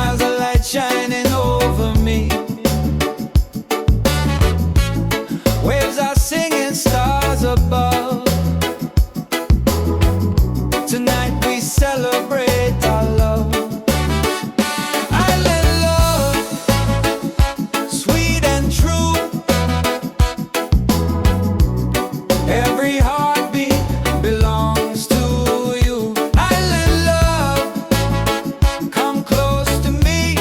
smiles a light shining over me. Waves are singing, stars above. Tonight we celebrate our love. Island love, sweet and true. Every heartbeat belongs to you. Island love, come close to me.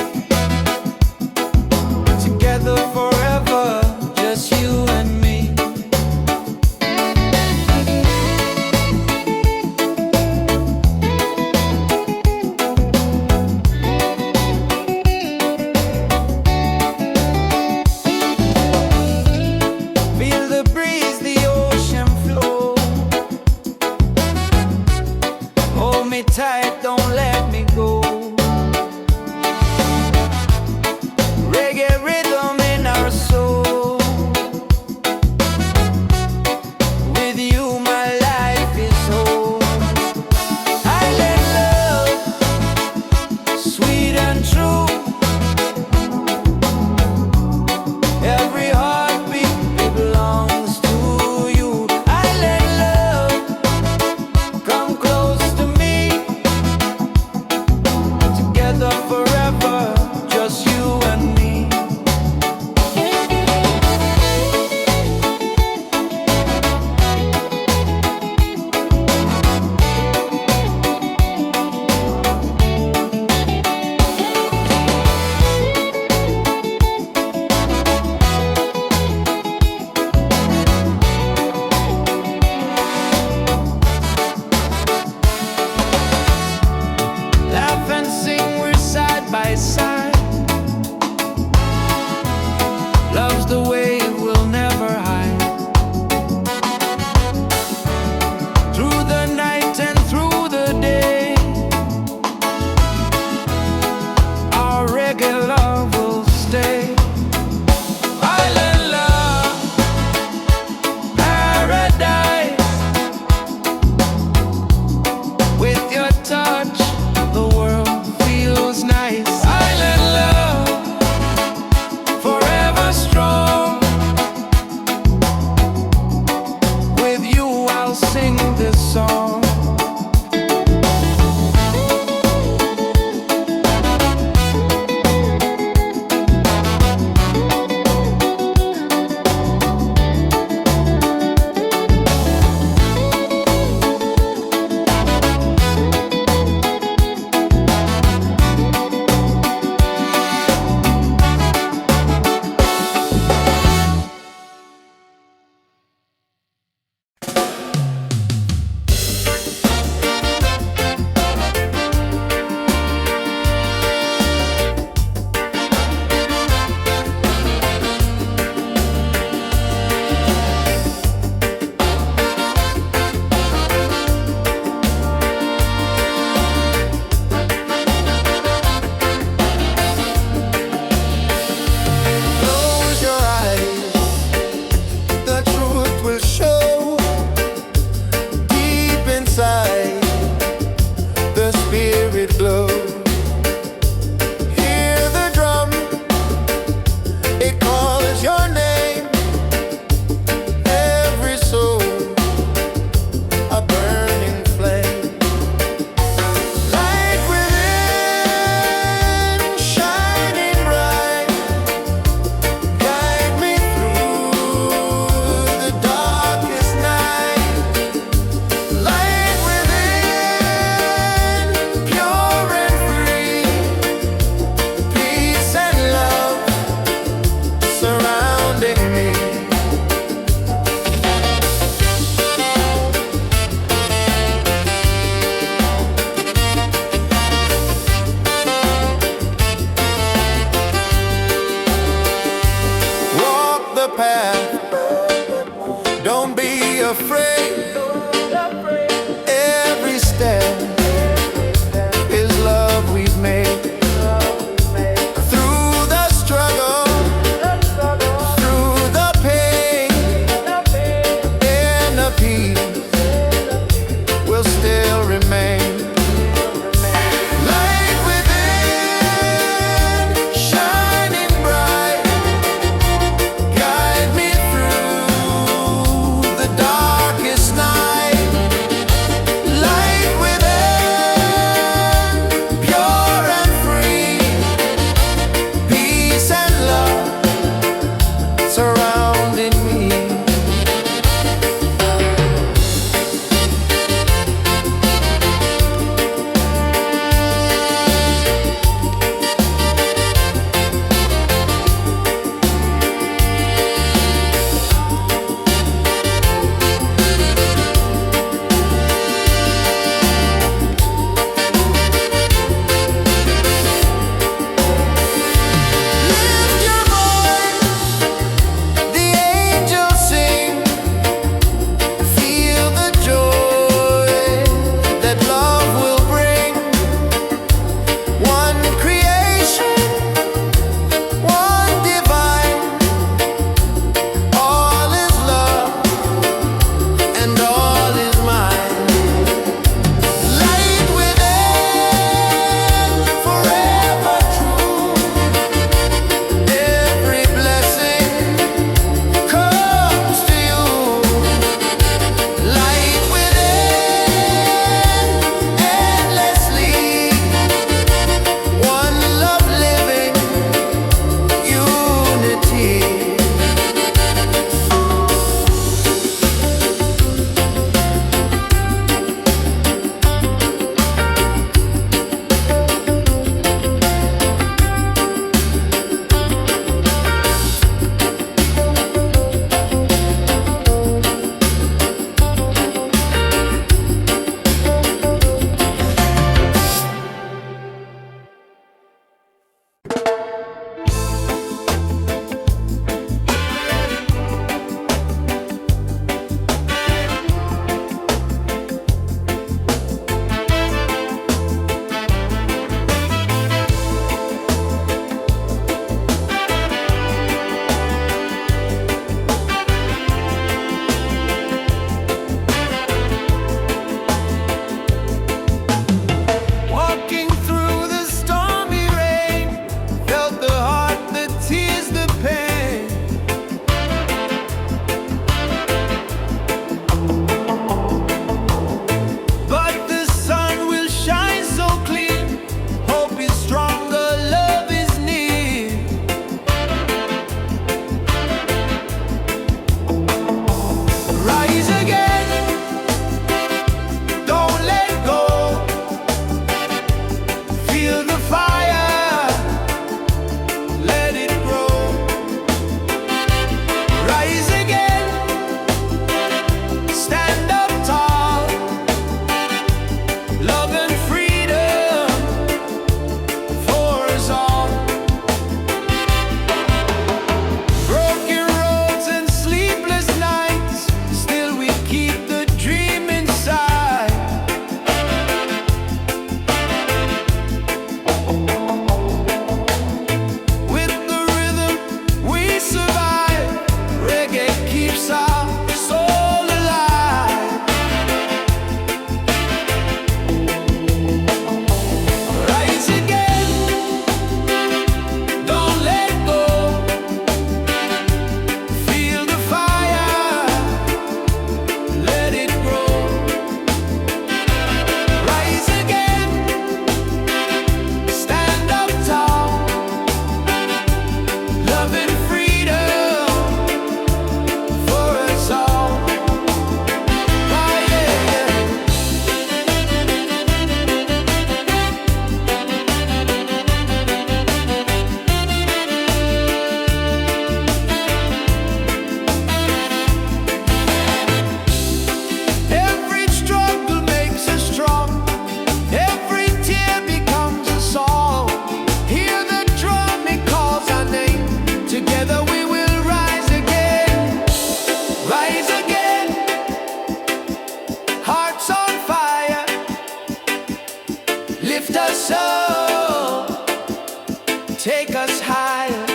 take us higher.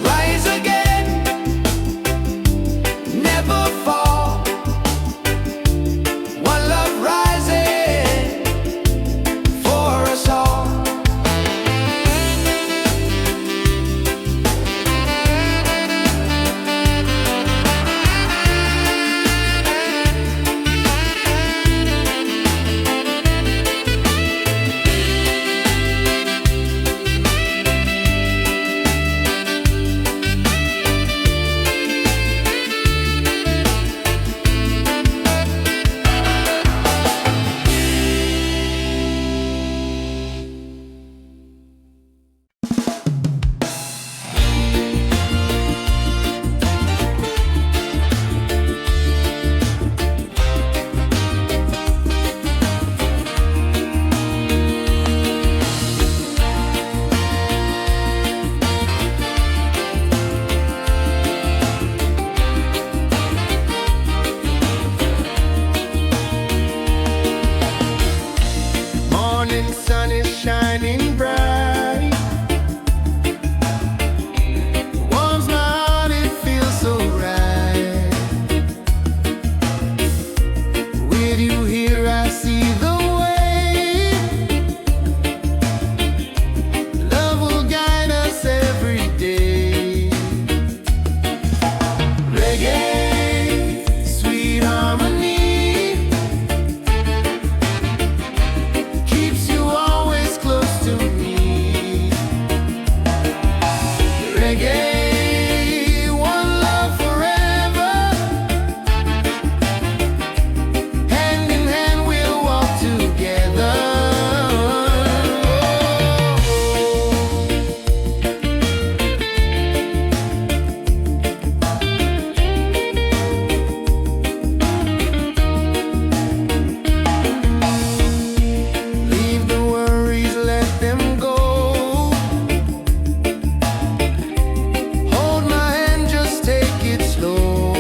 Rise again, never fall. One love rising for us all. Morning sun is shining bright, warms my heart, it feels so right. With you here I see the way. Love will guide us every day. Reggae, sweet harmony, keeps you always close to me. Reggae, one love forever. Hand in hand we'll walk together. Leave the worries, let them go. Hold my hand, just take it slow.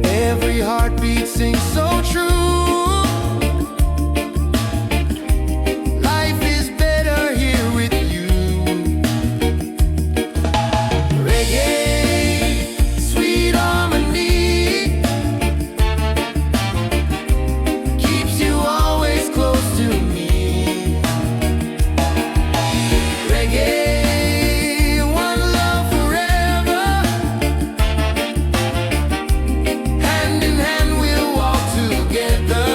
Every heartbeat sings so true. Life is better here with you. Reggae, sweet harmony, keeps you always close to me. Reggae, one love forever. Hand in hand we'll walk together.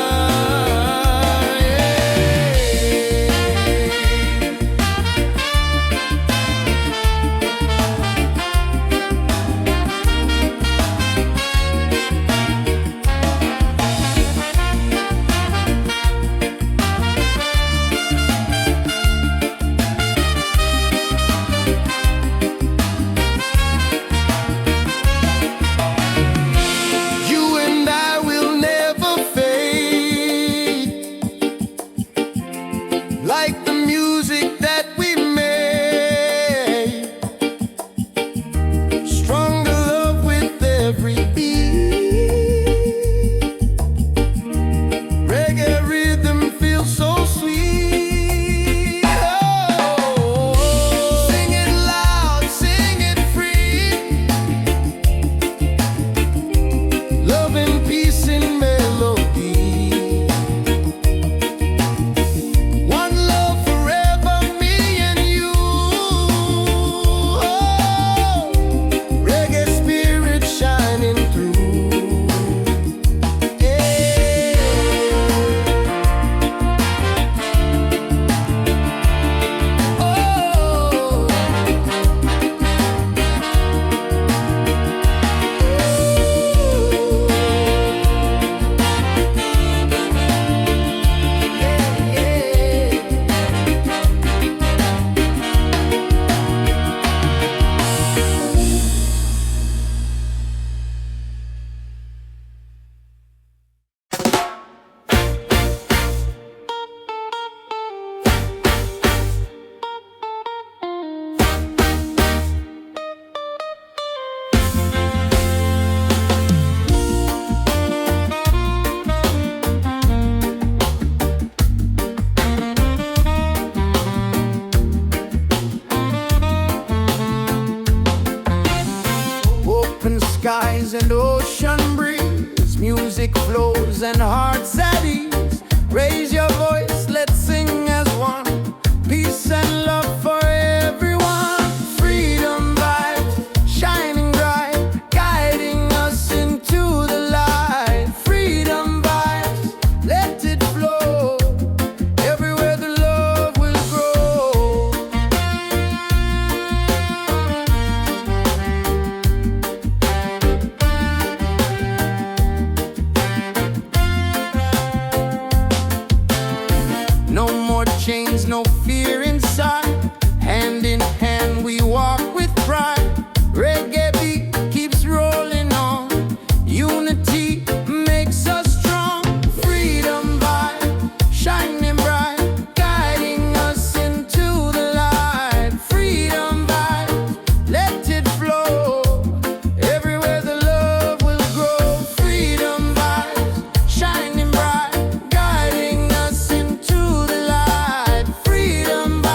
You and I will never fade, like the music that we made. Stronger love with every beat. Reggae rhythm feels so sweet. Oh, sing it loud, sing it free. Love and peace in melody. One love minds and hearts at ease. Raise your voice, let's sing as one. Peace and love for everyone. Freedom vibes, shining bright, guiding us into the light. Freedom vibes, let it flow. Everywhere the love will grow. No more chains, no fear inside. Hand in hand we walk with pride. Reggae beat keeps rolling on. Unity makes us strong. Freedom vibe, shining bright, guiding us into the light. Freedom vibe, let it flow. Everywhere the love will grow. Freedom vibes, shining bright, guiding us into the light. Freedom vibes,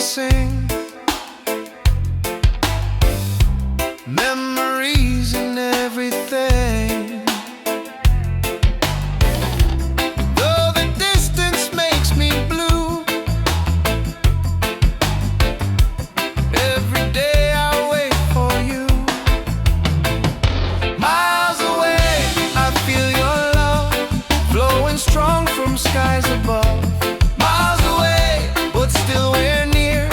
sing. Memories and everything. Though the distance makes me blue, every day I wait for you. Miles away, I feel your love flowing strong from skies above. Miles away, but still we're near.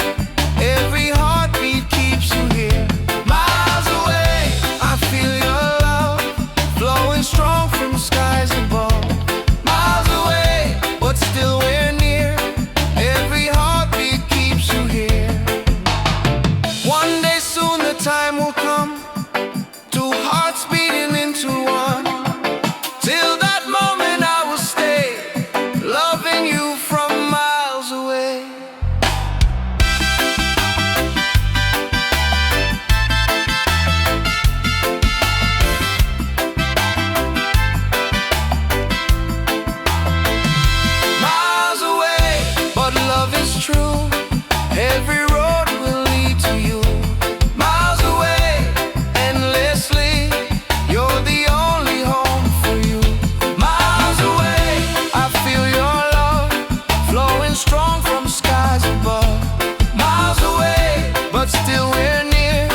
Every heartbeat keeps you here. Miles away, I feel your love flowing strong from skies above. Miles away, but still we're near. Every heartbeat keeps you here. One day soon the time will come, two hearts beating into one. Till that moment I will stay, loving you from miles away. Miles away, but love is true. Every road will lead to you. Miles away, endlessly, you're the only home for you. Miles away, I feel your love flowing strong from skies above. Miles away, but still we're near.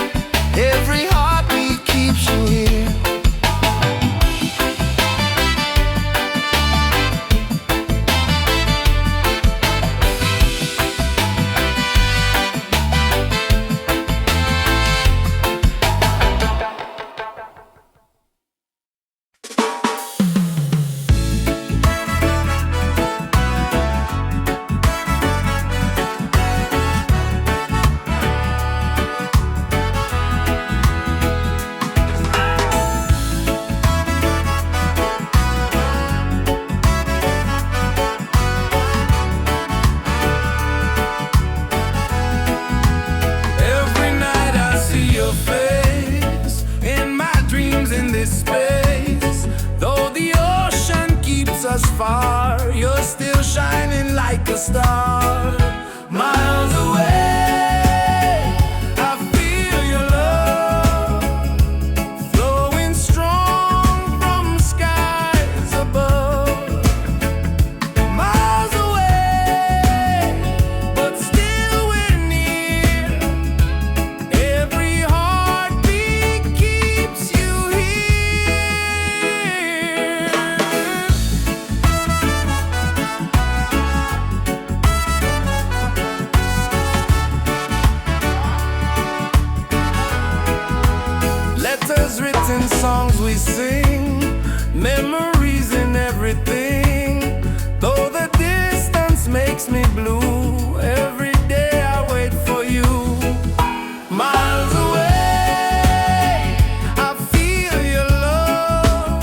Every heartbeat keeps you here. Every night I see your face in my dreams in this space. Though the ocean keeps us far, you're still shining like a star. Miles away, I feel your love flowing strong from skies above. Miles away, but still we're near. Every heartbeat keeps you here. Letters written, songs we sing, memories in everything. Though the distance makes me blue, every day I wait for you. Miles away, I feel your love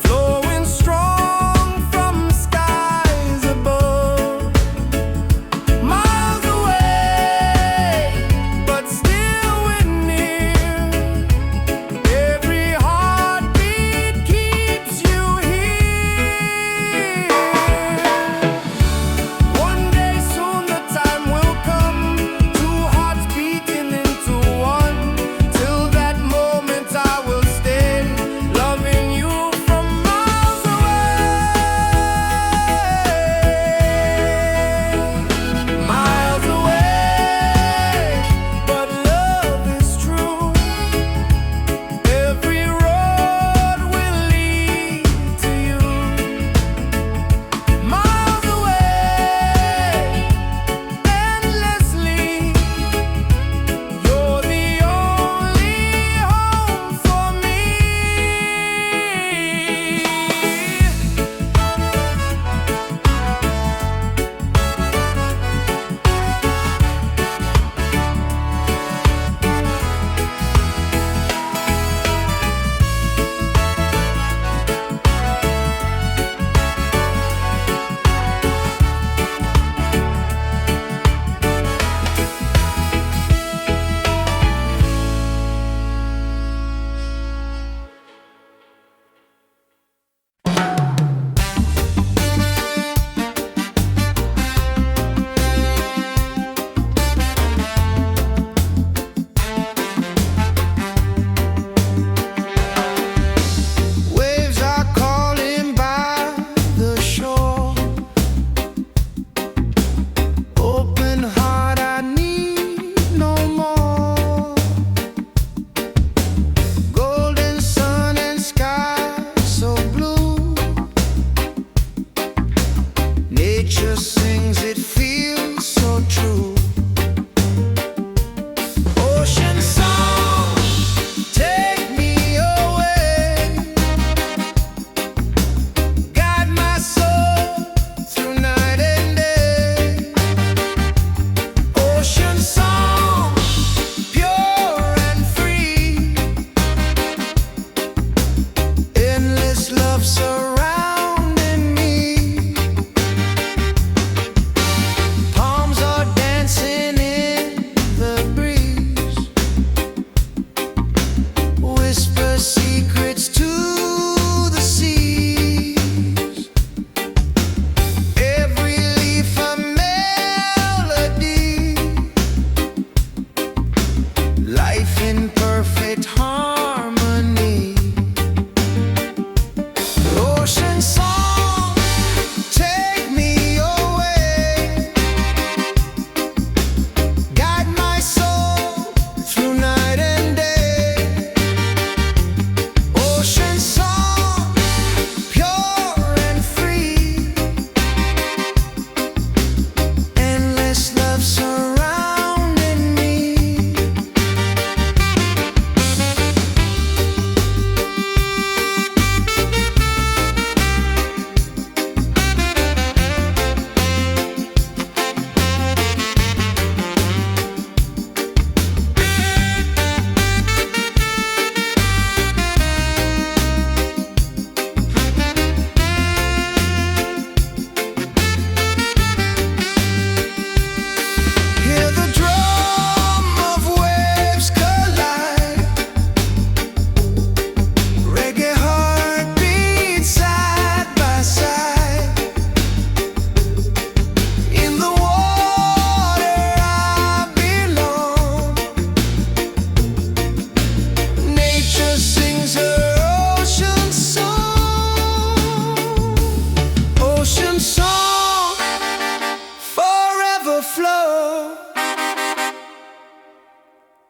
flowing strong from skies above. Miles away, but still we're near. Every heartbeat keeps you here. One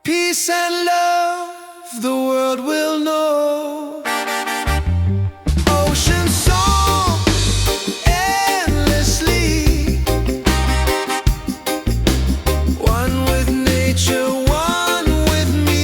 peace and love the world will know. Ocean song endlessly, one with nature, one with me.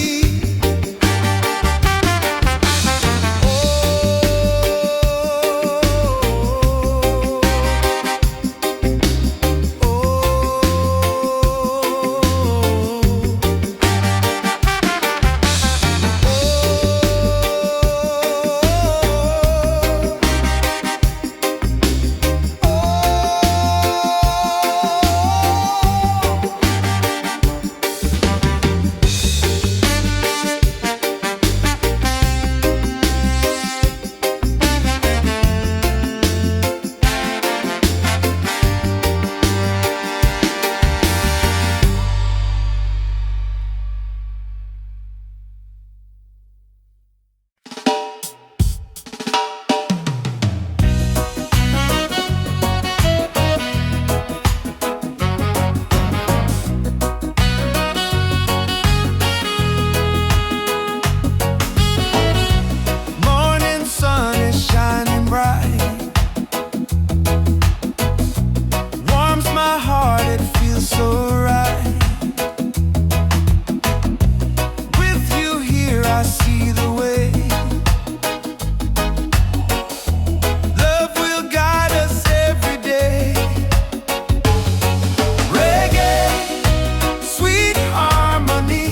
Morning sun is shining bright, warms my heart, it feels so right. With you here I see the way. Love will guide us every day. Reggae, sweet harmony,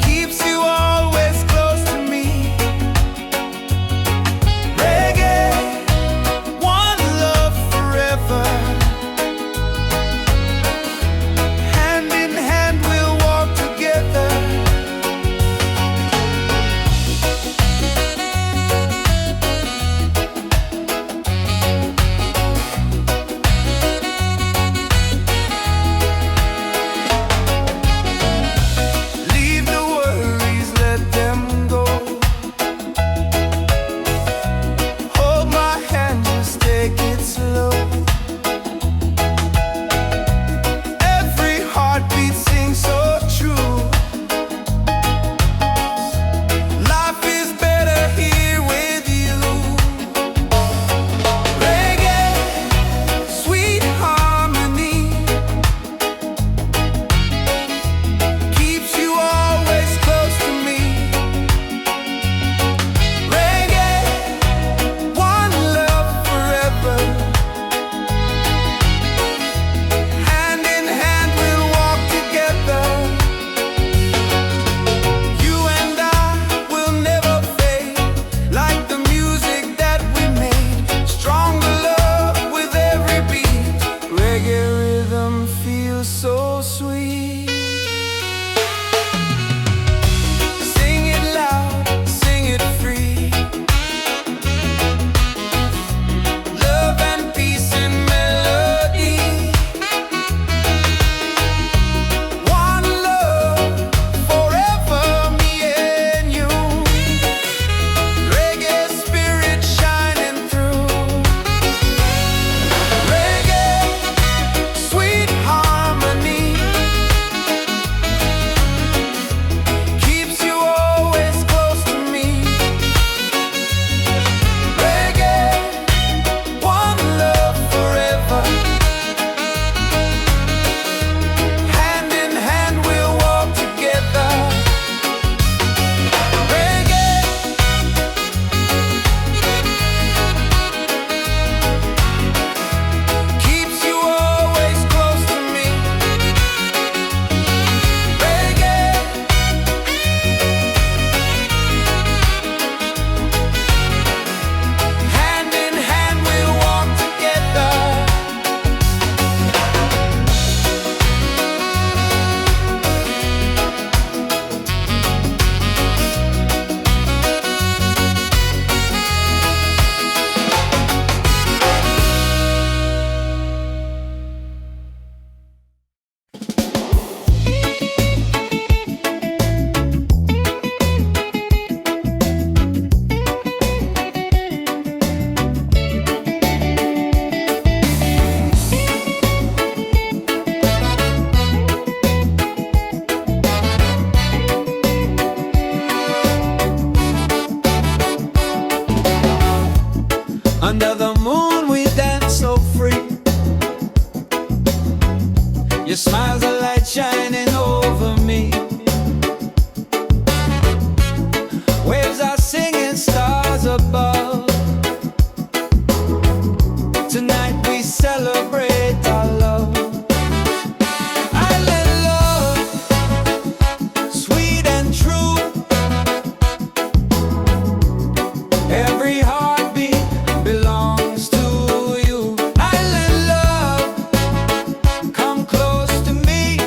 keeps you always close to me. Reggae, one love forever. Hand in hand we'll walk together. Leave the worries, let them go. Hold my hand, just take it slow. Every heartbeat sings so true. Life is better here with you. Reggae, sweet harmony, keeps you always close to me. Reggae, one love forever. Hand in hand we'll walk together. You and I will never fade, like the music that we made. Stronger love with every beat. Reggae rhythm feels so sweet. Sing it loud, sing it free. Love and peace and melody. One love forever, me and you. Reggae spirit shining through. Reggae, sweet harmony, Your smile's a light shining over me. Waves are singing, stars above. Tonight we celebrate our love. Island love, sweet and true. Every heartbeat belongs to you. Island love, come close to me.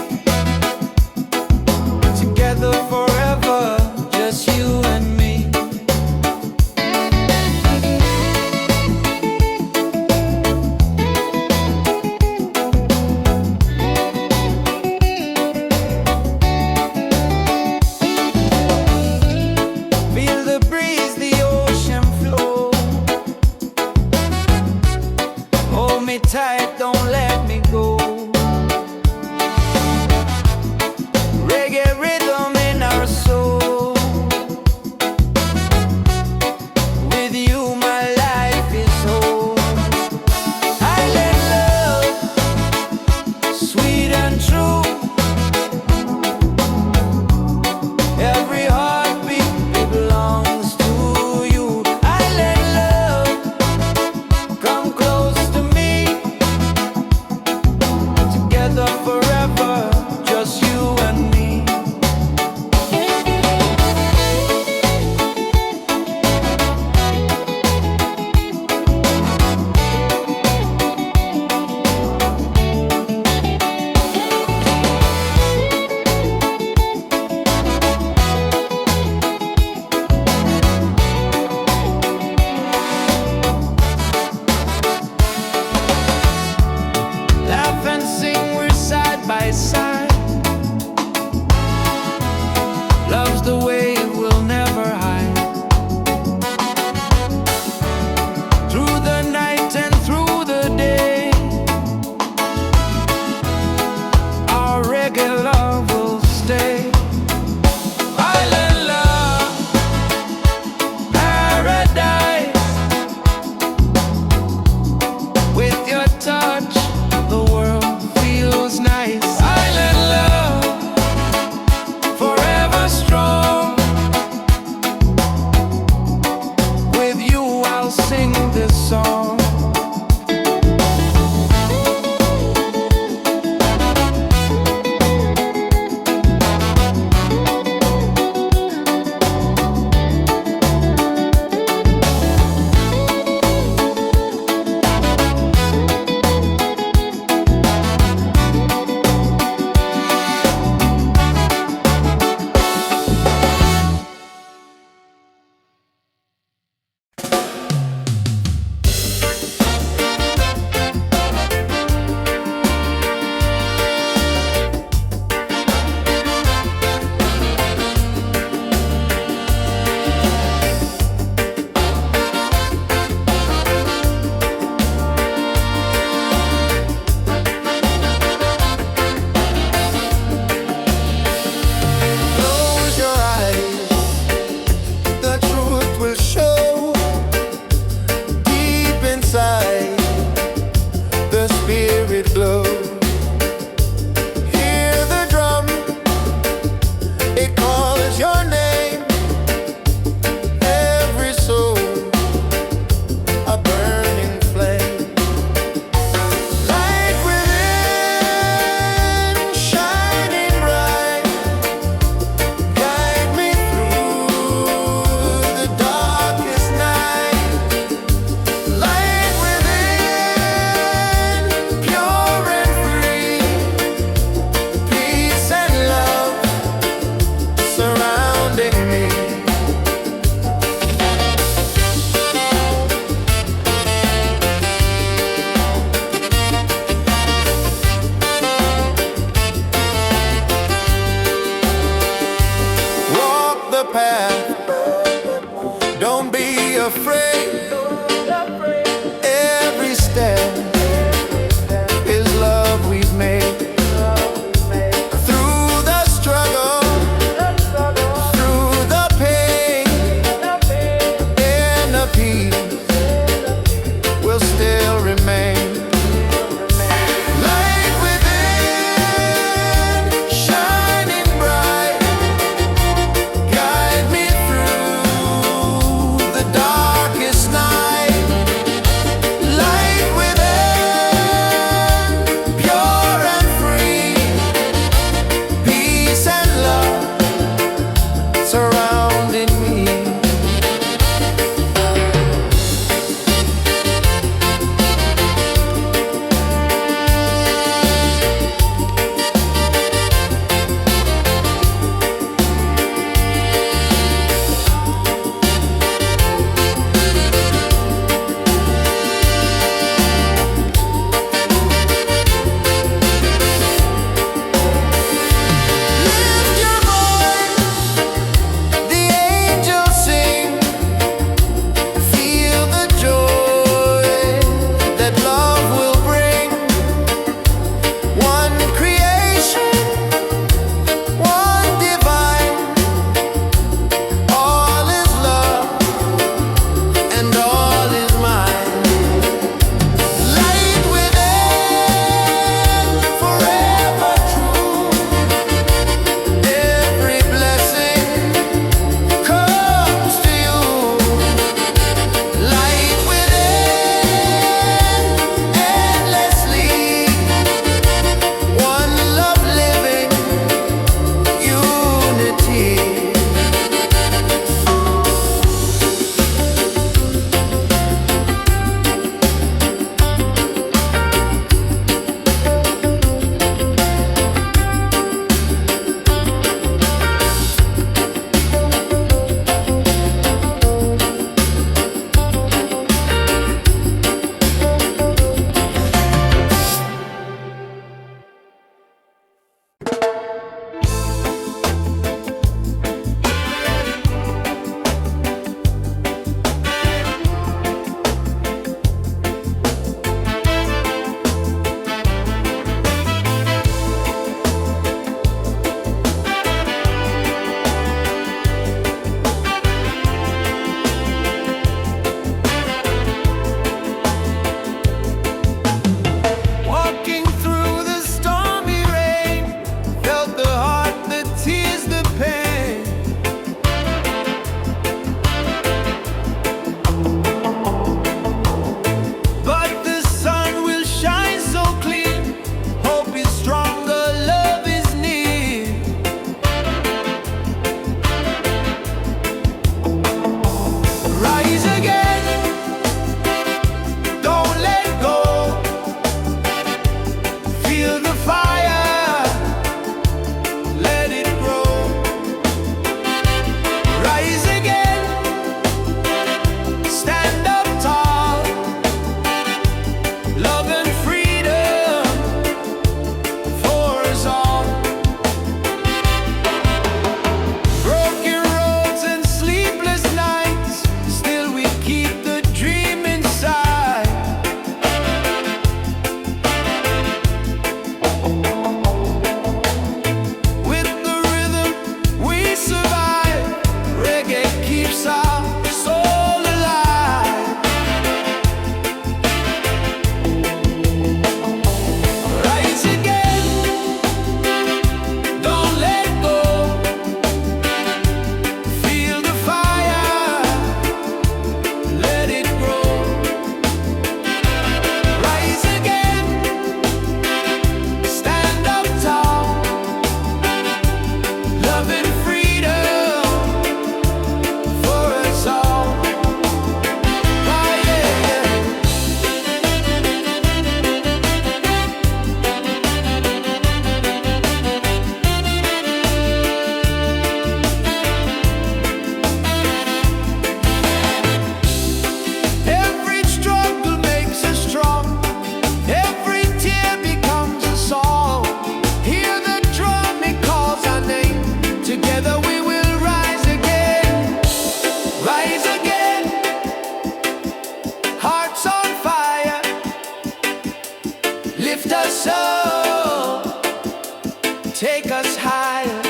take us higher.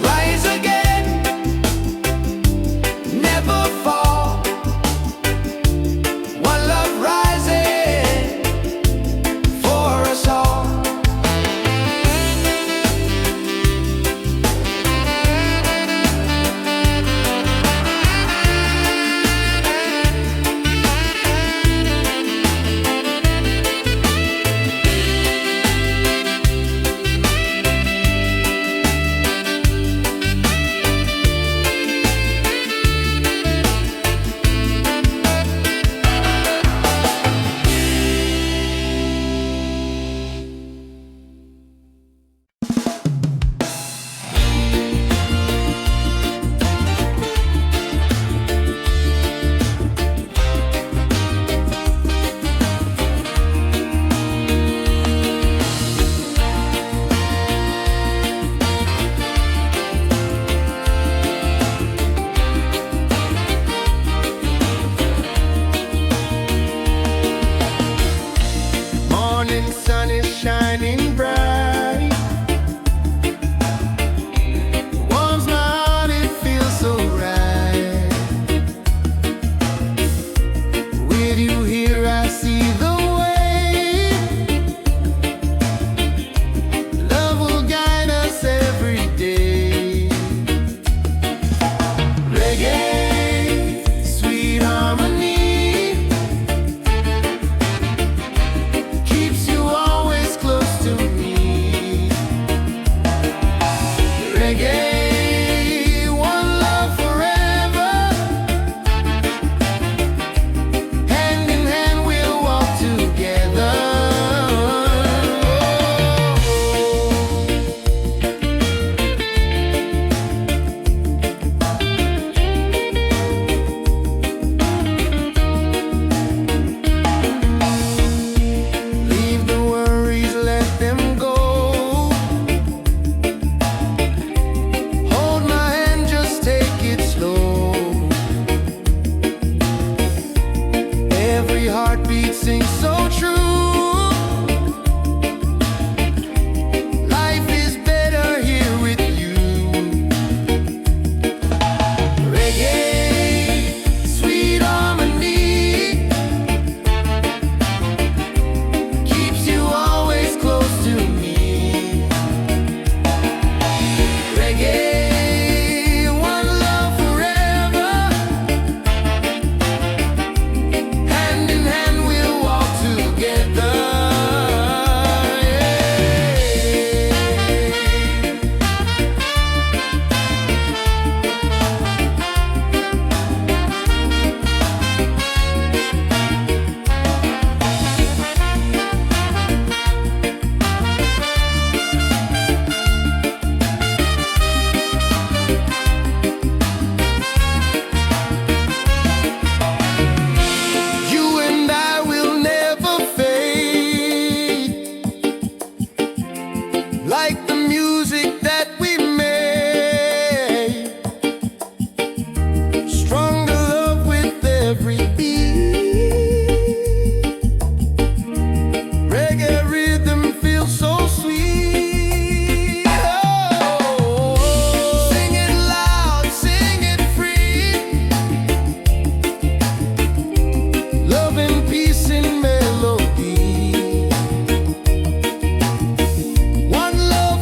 Rise again, never fall. One love rising for us all. Morning sun is shining bright, warms my heart, it feels so right. With you here I see the way. Love will guide us every day. Reggae, sweet harmony, keeps you always close to me. Reggae, one love forever. Hand in hand we'll walk together. Leave the worries, let them go. Hold my hand, just take it slow. Every heartbeat sings so true. Life is better here with you. Reggae, sweet harmony, keeps you always close to me. Reggae, one love forever. Hand in hand we'll walk together. You and I will never fade, like the music that we made. Stronger love with every beat. Reggae rhythm feels so sweet. Oh, sing it loud, sing it free. Love and peace in melody. One love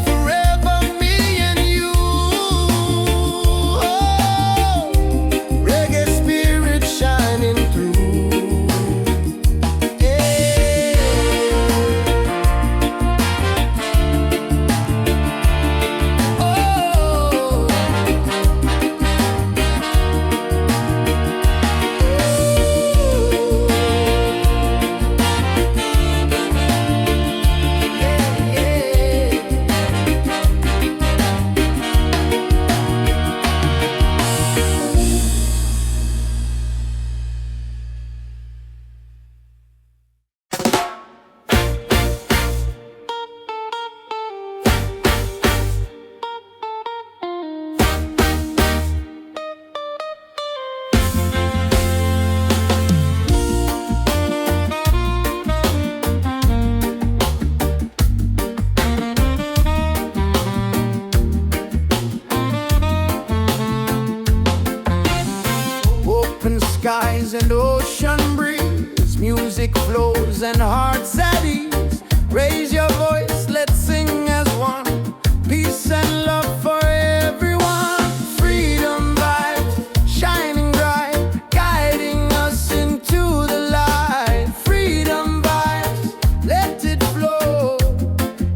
minds and hearts at ease. Raise your voice, let's sing as one. Peace and love for everyone. Freedom vibes, shining bright, guiding us into the light. Freedom vibes, let it flow.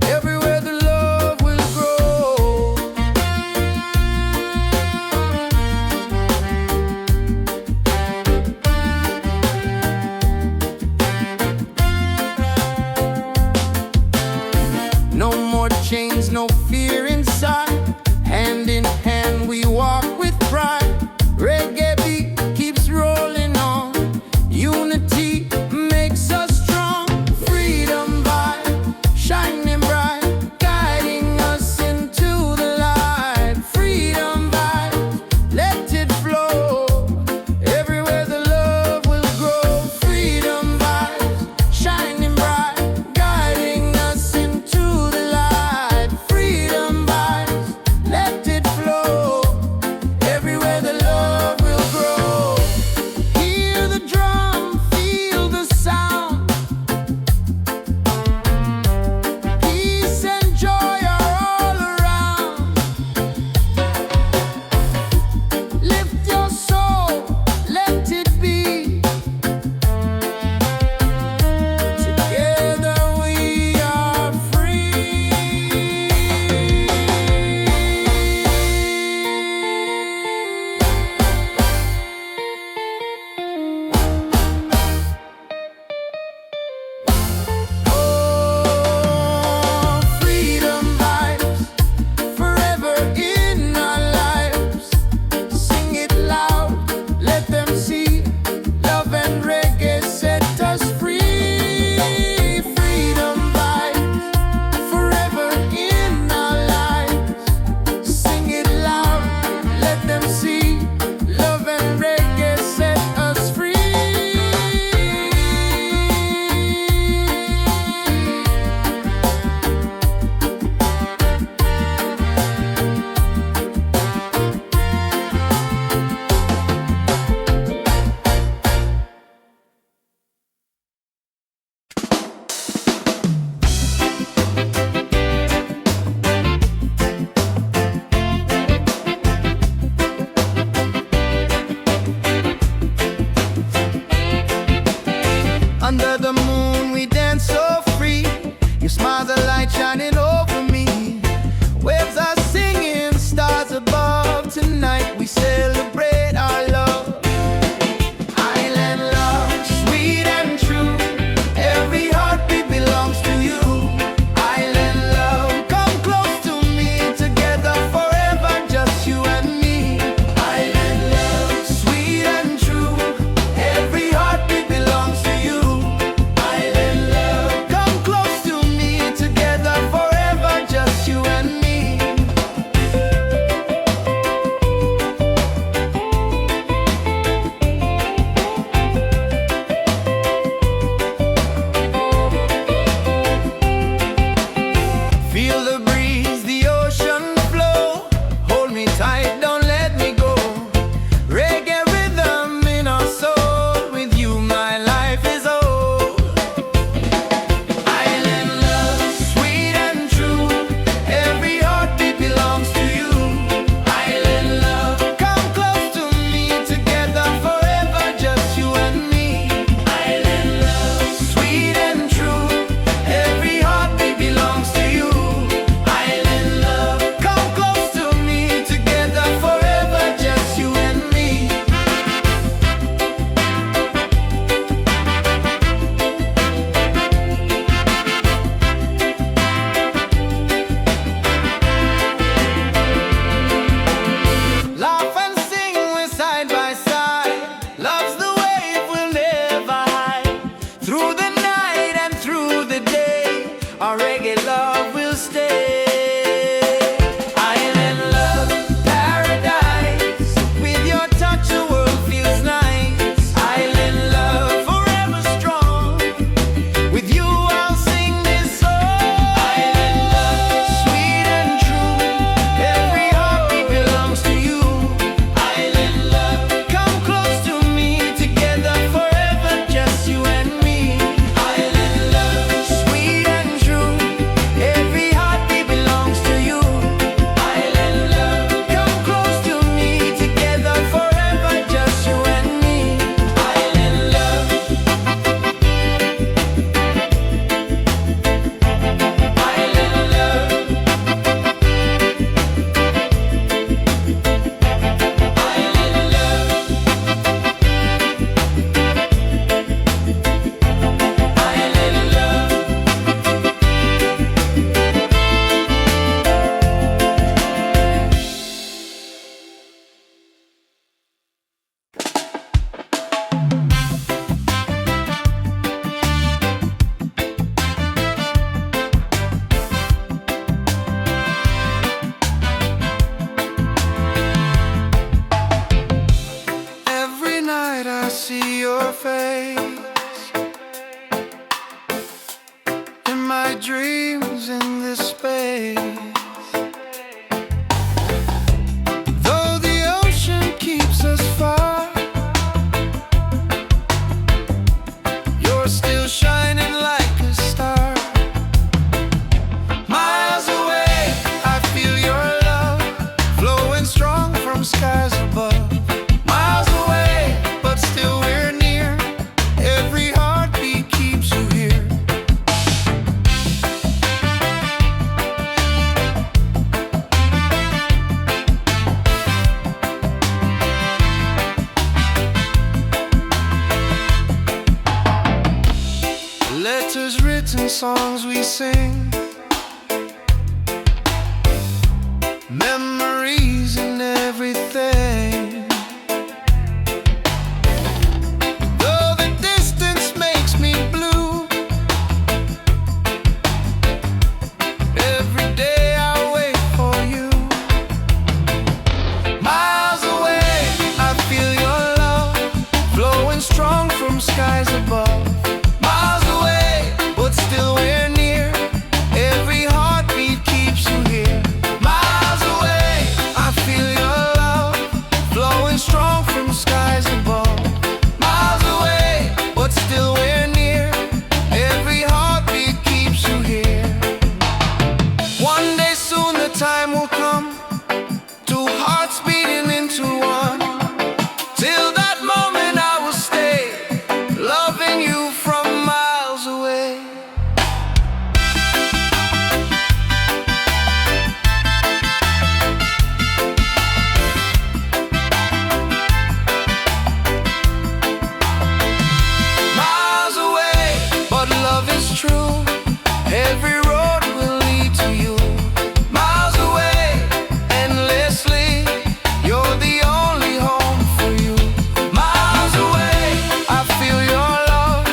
Everywhere the love will grow. No more chains, no fear inside. Hand in hand we walk with pride. Reggae beat keeps rolling on. Unity makes us strong. Freedom vibe, shining bright, guiding us into the light. Freedom vibe, let it flow. Everywhere the love will grow. Freedom vibes, shining bright, guiding us into the light. Freedom vibes. sing. Memories and everything. Though the distance makes me blue, every day I wait for you. Miles away, I feel your love flowing strong from skies above. Miles away, but still we're near. Every heartbeat keeps you here. Miles away, I feel your love flowing strong from skies above. Miles away, but still we're near. Every heartbeat keeps you here. One day soon the time will come, two hearts beating into one. Till that moment I will stay, loving you from miles away. Miles away, but love is true. Every road will lead to you. Miles away, endlessly, you're the only home for you. Miles away, I feel your love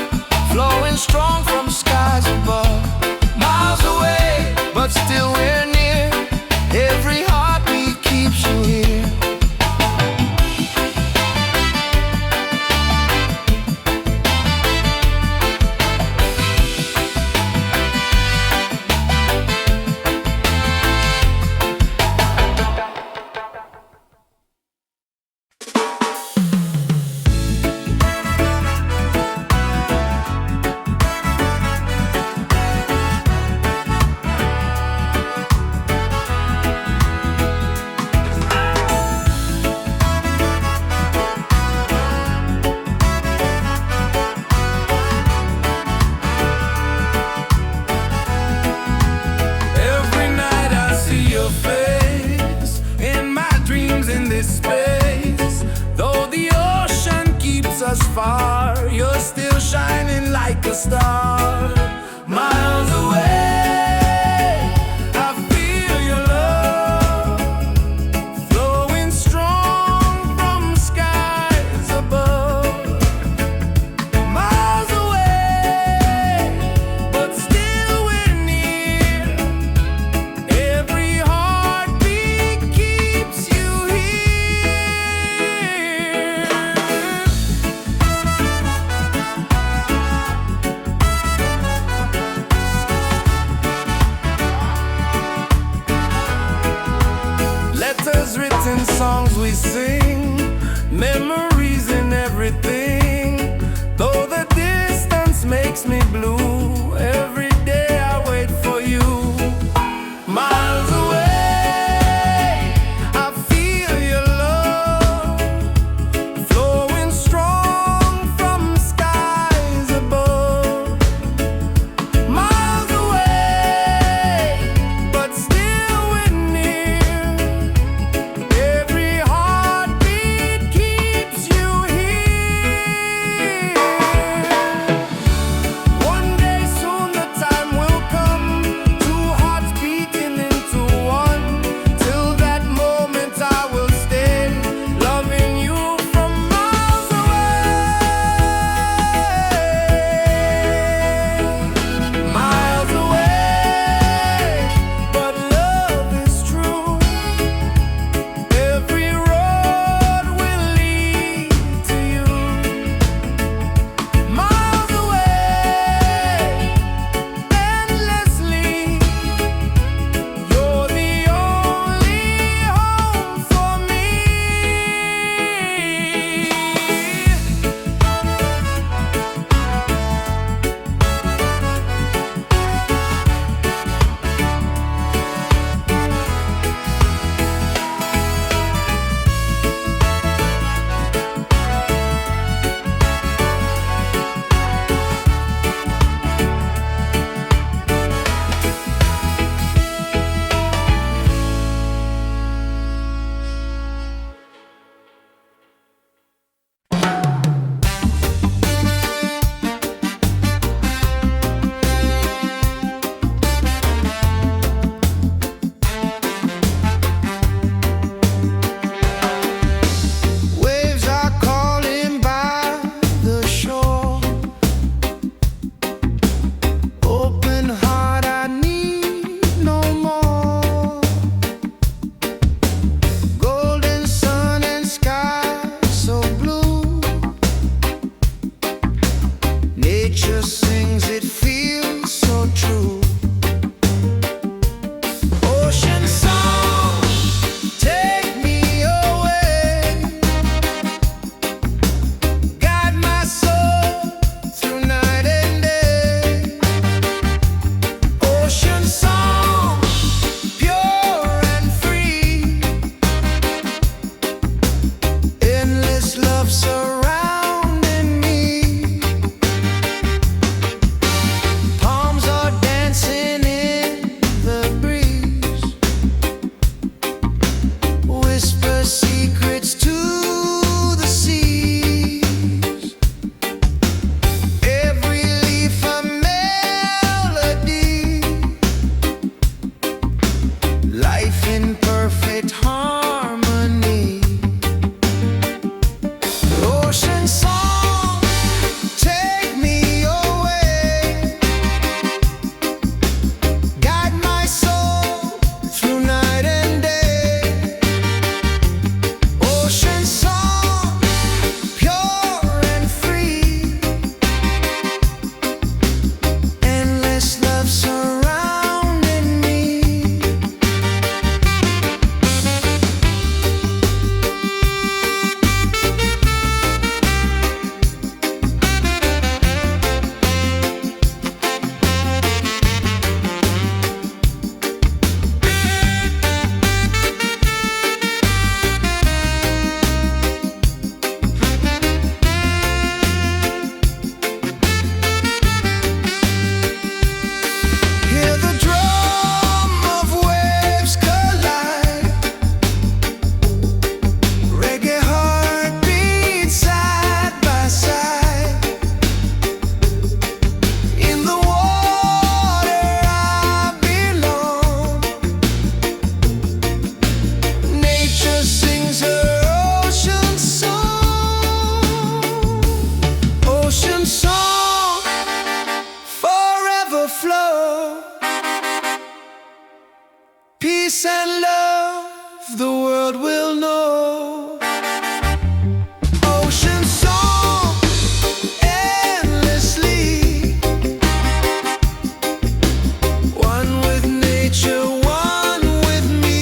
flowing strong from skies above. Miles away, but still we're near. Every heartbeat keeps you here. Every night I see your face in my dreams in this space. Though the ocean keeps us far, you're still shining like a star. Miles away, I feel your love flowing strong from skies above. Miles away, but still we're near. Every heartbeat keeps you here. Letters written, songs we sing, memories in everything. Though the distance makes me blue, every day I wait for you. Miles away, I feel your love flowing strong from skies above. Miles away, but still we're near. Every heartbeat keeps you here. One day peace and love the world will know. Ocean song endlessly, one with nature, one with me.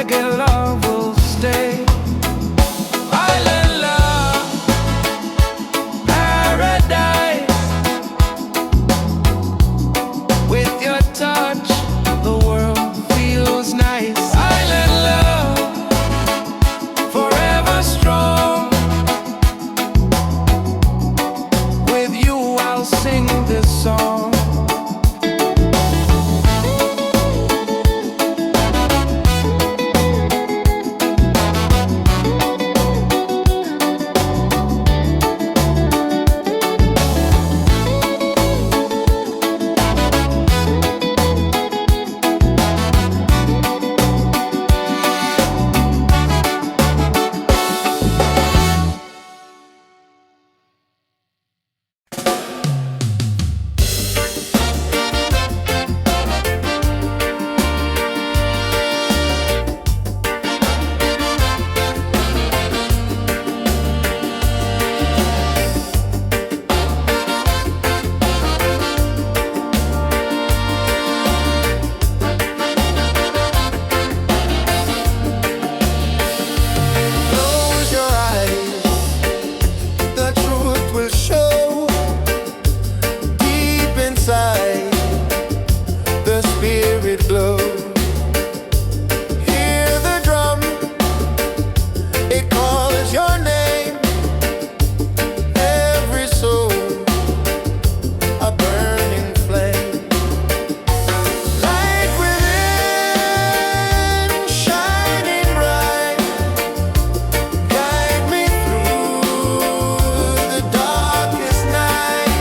reggae love will stay. Island love, paradise. With your touch, the world feels nice. Island love, forever strong. With you I'll sing this song. Close your eyes, the truth will show. Deep inside, the spirit glows. Hear the drum, it calls your name. Every soul, a burning flame. Light within, shining bright. Guide me through the darkest night.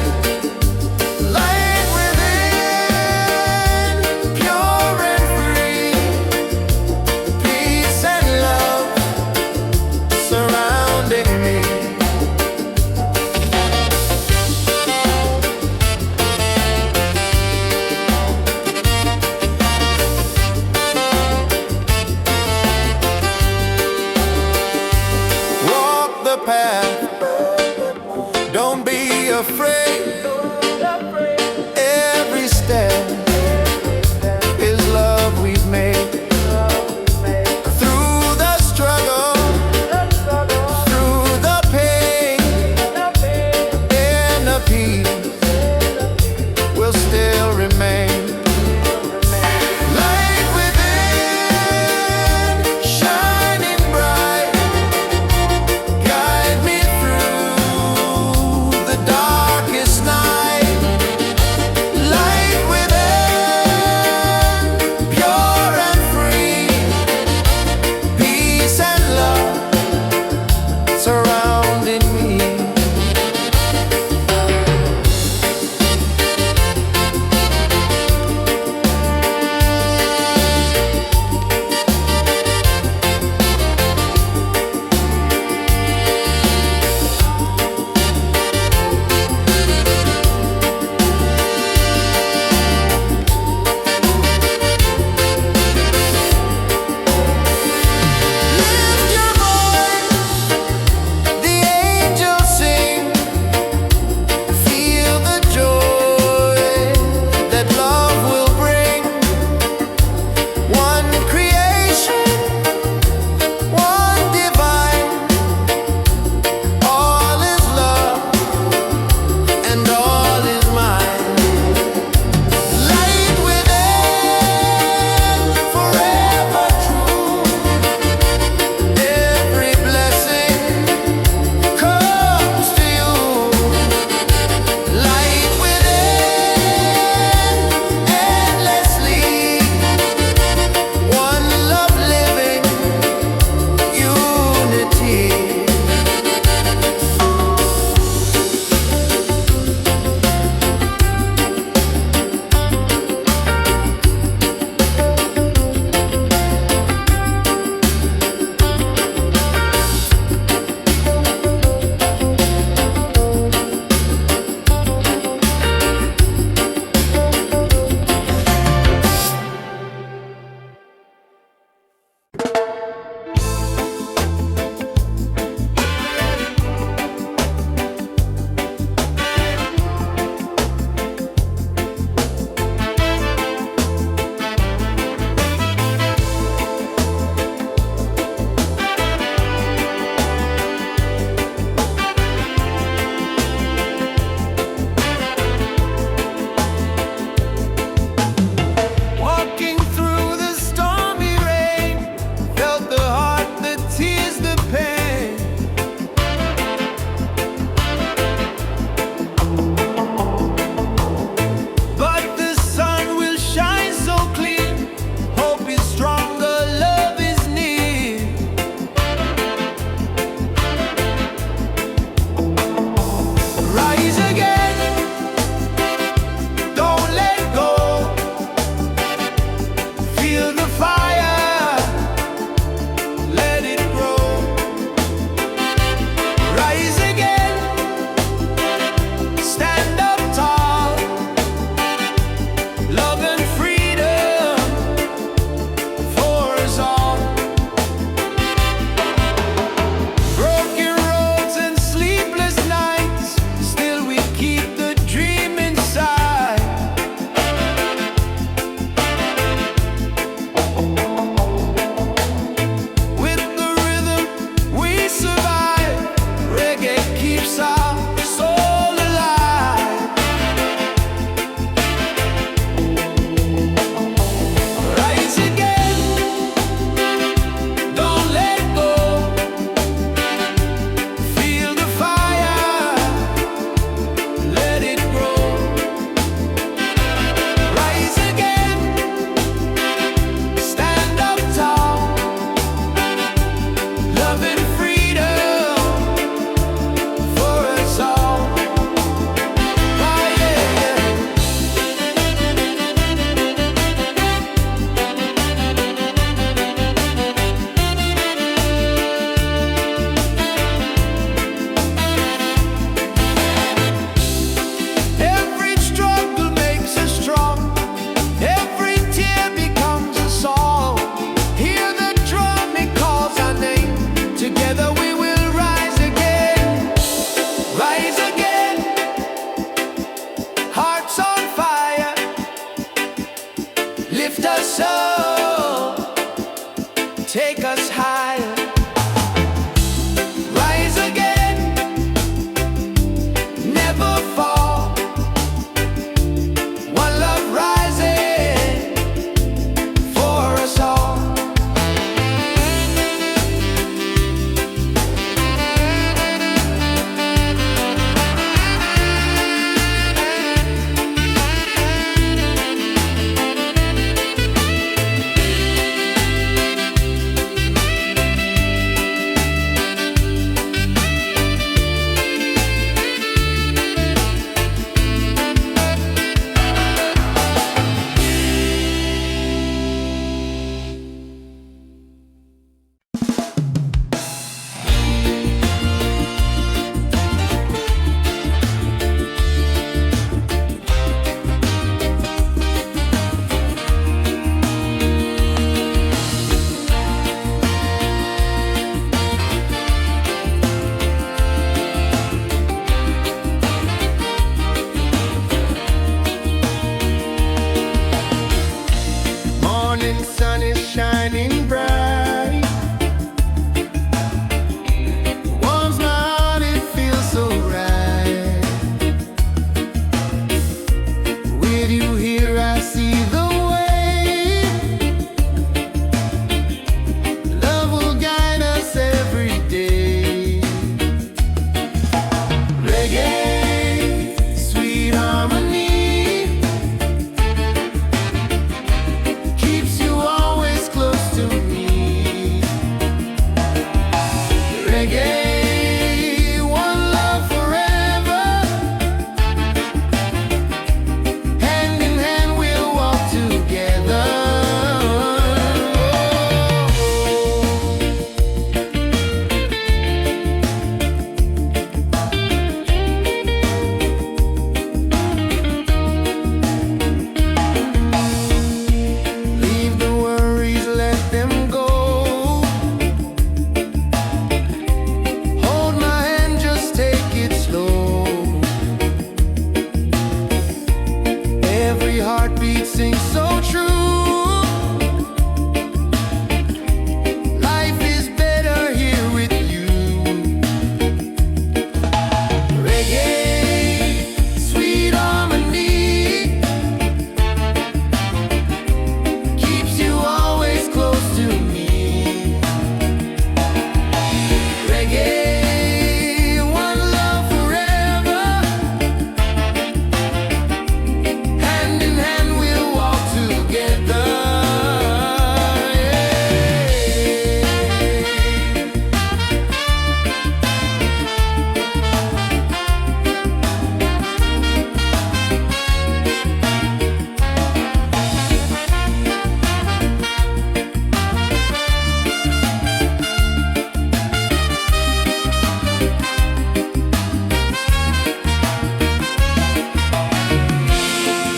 Light within, pure and free. Peace and love surrounding me. Walk the path, don't be afraid. Every step is love we've made. Through the struggle, through the pain, inner peace will still remain. Light within, shining bright. Guide me us higher. Rise again, never fall. One love rising for us all. Morning sun is shining bright. Warms my heart, it feels so right. With you here, I see the way. Love will guide us every day. Reggae, sweet harmony, keeps you always close to me. Reggae, one love forever. Hand in hand we'll walk together. Leave the worries, let them go. Hold my hand, just take it slow. Every heartbeat sings so true. Life is better here with you. Reggae, sweet harmony, keeps you always close to me. Reggae, one love forever. Hand in hand we'll walk together.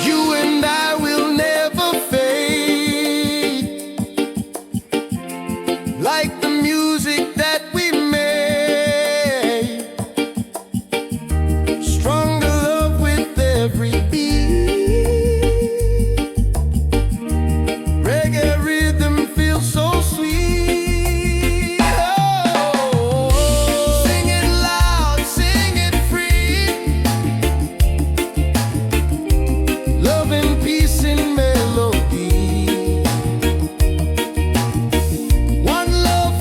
You and I will never fade, like the music that we made. Stronger love with every beat. Reggae rhythm feels so sweet. Oh, sing it loud, sing it free. Love and peace in melody. One love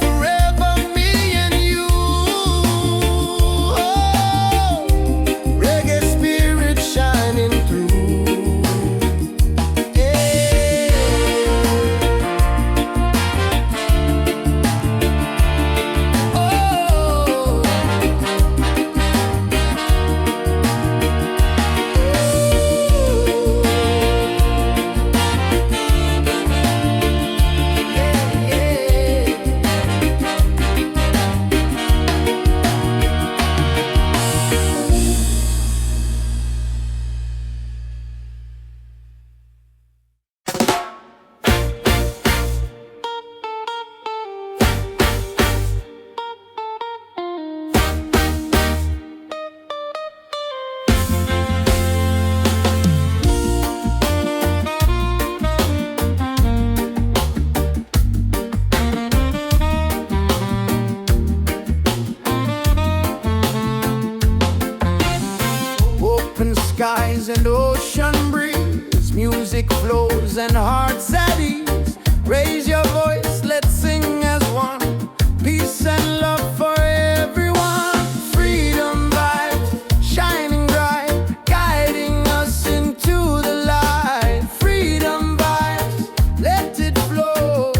and hearts at ease. Raise your voice, let's sing as one. Peace and love for everyone. Freedom vibes, shining bright, guiding us into the light. Freedom vibes, let it flow.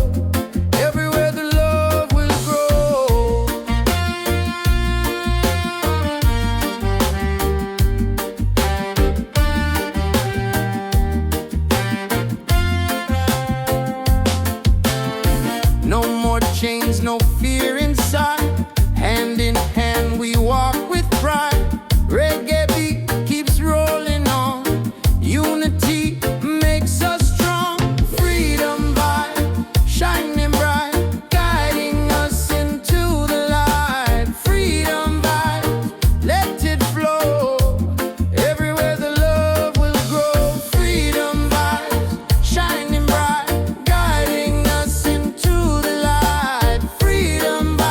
Everywhere the love will grow. No more chains, no fear inside. Hand in hand we walk with pride. Reggae beat keeps rolling on. Unity makes us strong. Freedom vibe, shining bright, guiding us into the light. Freedom vibe, let it flow. Everywhere the love will grow. Freedom vibes, shining bright, guiding us into the light. Freedom vibes.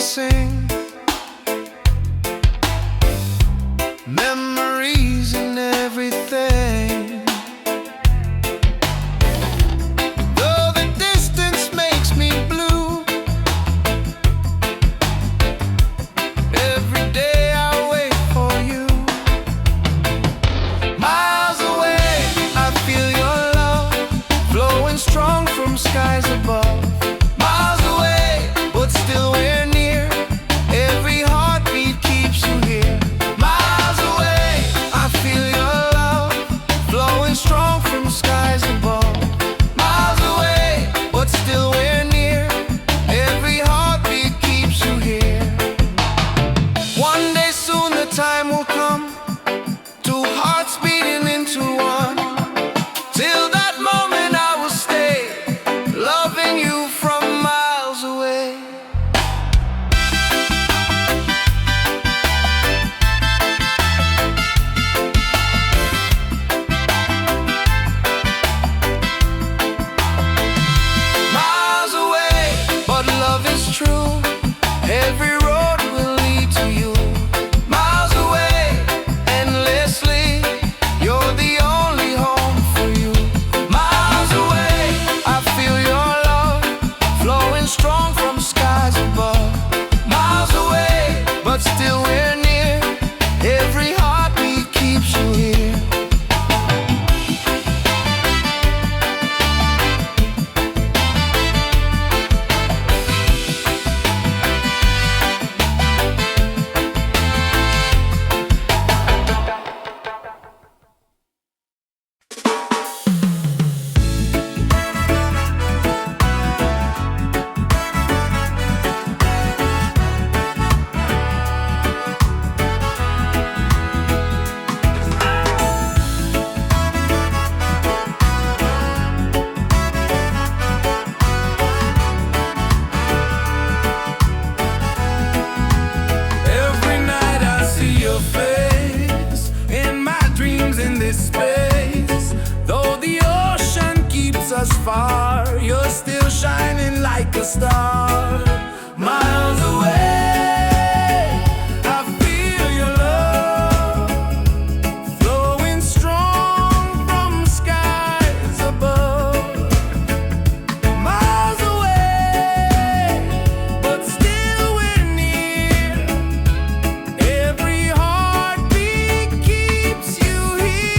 sing. Memories and everything. Though the distance makes me blue, every day I wait for you. Miles away, I feel your love flowing strong from skies above. Miles away, but still we're near. Every heartbeat keeps you here. Miles away, I feel your love flowing strong from skies above. Miles away, but still we're near. Every heartbeat keeps you here. One day soon the time will come, two hearts beating into one. Till that moment I will stay, loving you from miles away. Miles away, but love is true. Every road will lead to you. Miles away, endlessly, you're the only home for you. Miles away, I feel your love flowing strong from skies above. Miles away, but still we're near. Every heartbeat keeps you here. Every night I see your face in my dreams in this space. Though the ocean keeps us far, you're still shining like a star. Miles away, I feel your love flowing strong from skies above. Miles away, but still we're near. Every heartbeat keeps you here.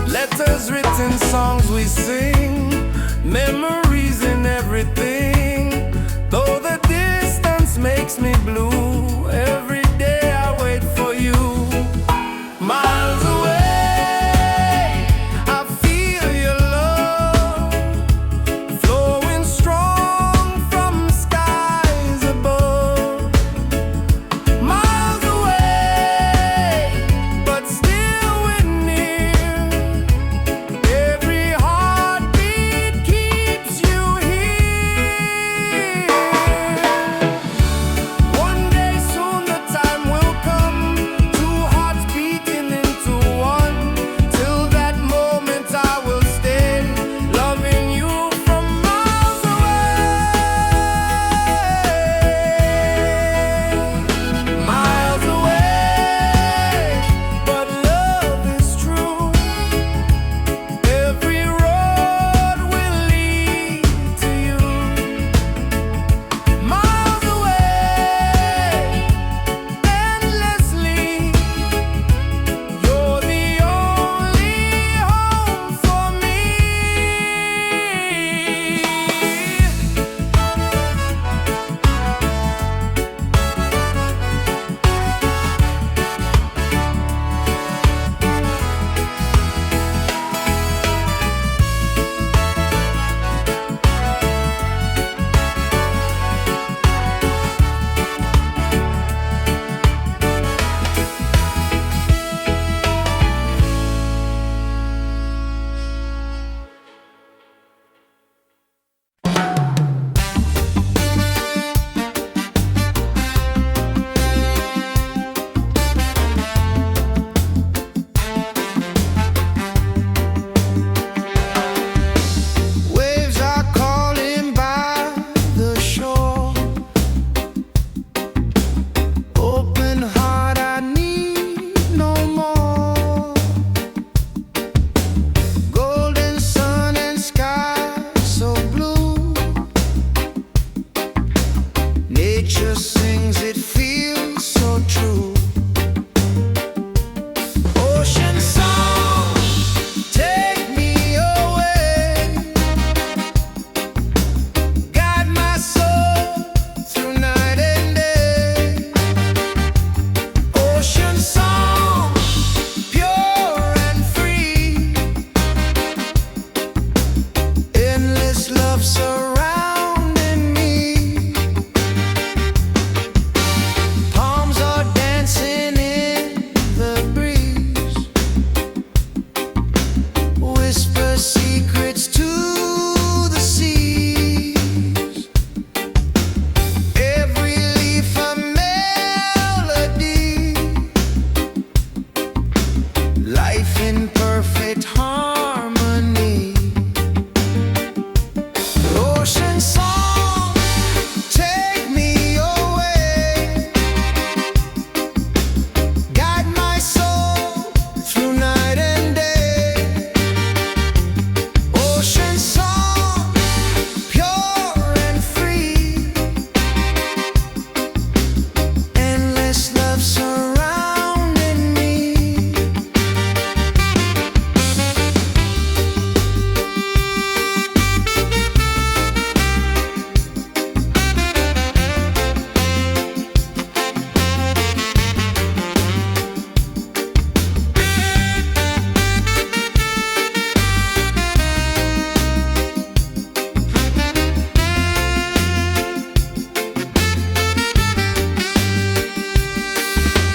Letters written, songs we sing, memories in everything. Though the distance makes me blue, every day I wait for you. Miles away, I feel your love flowing strong from skies above. Miles away, but still we're near. Every heartbeat keeps you here. One day Ocean song, take me away, guide my soul through night and day. Ocean song, pure and free, endless love surrounding me. Palms are dancing in the breeze, whisper secrets to the seas. Every leaf a melody, life in perfect harmony. Ocean song, take me away, guide my soul through night and day. Ocean song, pure and free, endless love surrounding me.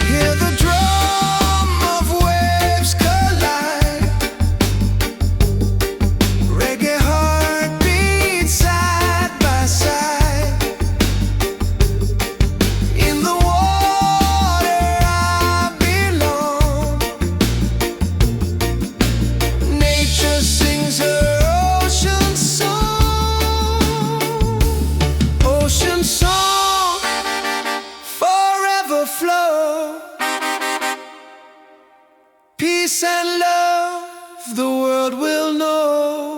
Hear the drum of waves collide, reggae heartbeat side by side. In the water I belong, nature sings her ocean song. Ocean song, forever flow, peace and love the world will know.